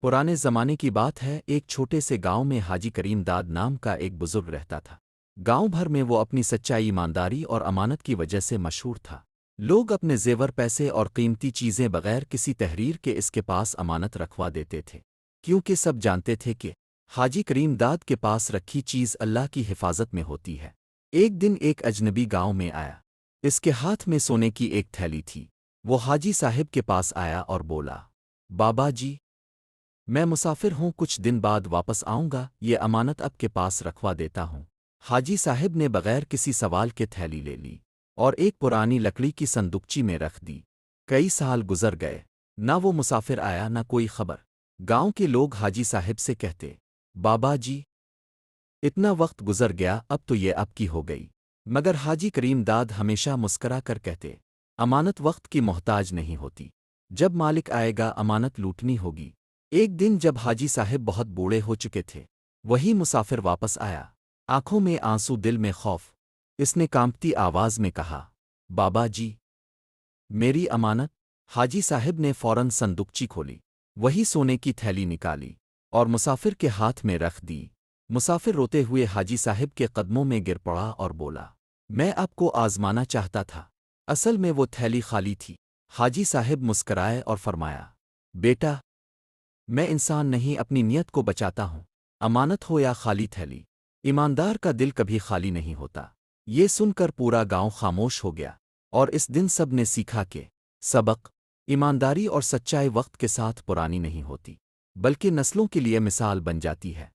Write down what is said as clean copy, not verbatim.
پرانے زمانے کی بات ہے، ایک چھوٹے سے گاؤں میں حاجی کریم داد نام کا ایک بزرگ رہتا تھا۔ گاؤں بھر میں وہ اپنی سچائی، ایمانداری اور امانت کی وجہ سے مشہور تھا۔ لوگ اپنے زیور، پیسے اور قیمتی چیزیں بغیر کسی تحریر کے اس کے پاس امانت رکھوا دیتے تھے، کیونکہ سب جانتے تھے کہ حاجی کریم داد کے پاس رکھی چیز اللہ کی حفاظت میں ہوتی ہے۔ ایک دن ایک اجنبی گاؤں میں آیا۔ اس کے ہاتھ میں سونے کی ایک تھیلی تھی۔ وہ حاجی صاحب کے پاس آیا اور بولا، بابا جی، میں مسافر ہوں، کچھ دن بعد واپس آؤں گا، یہ امانت اب کے پاس رکھوا دیتا ہوں۔ حاجی صاحب نے بغیر کسی سوال کے تھیلی لے لی اور ایک پرانی لکڑی کی صندوقچی میں رکھ دی۔ کئی سال گزر گئے، نہ وہ مسافر آیا نہ کوئی خبر۔ گاؤں کے لوگ حاجی صاحب سے کہتے، بابا جی، اتنا وقت گزر گیا، اب تو یہ اب کی ہو گئی۔ مگر حاجی کریم داد ہمیشہ مسکرا کر کہتے، امانت وقت کی محتاج نہیں ہوتی، جب مالک آئے گا امانت لوٹنی ہوگی۔ ایک دن جب حاجی صاحب بہت بوڑھے ہو چکے تھے، وہی مسافر واپس آیا، آنکھوں میں آنسو، دل میں خوف۔ اس نے کانپتی آواز میں کہا، بابا جی، میری امانت؟ حاجی صاحب نے فوراً صندوقچی کھولی، وہی سونے کی تھیلی نکالی اور مسافر کے ہاتھ میں رکھ دی۔ مسافر روتے ہوئے حاجی صاحب کے قدموں میں گر پڑا اور بولا، میں آپ کو آزمانا چاہتا تھا، اصل میں وہ تھیلی خالی تھی۔ حاجی صاحب مسکرائے اور فرمایا، بیٹا، میں انسان نہیں، اپنی نیت کو بچاتا ہوں، امانت ہو یا خالی تھیلی، ایماندار کا دل کبھی خالی نہیں ہوتا۔ یہ سن کر پورا گاؤں خاموش ہو گیا، اور اس دن سب نے سیکھا کہ سبق، ایمانداری اور سچائی وقت کے ساتھ پرانی نہیں ہوتی، بلکہ نسلوں کے لیے مثال بن جاتی ہے۔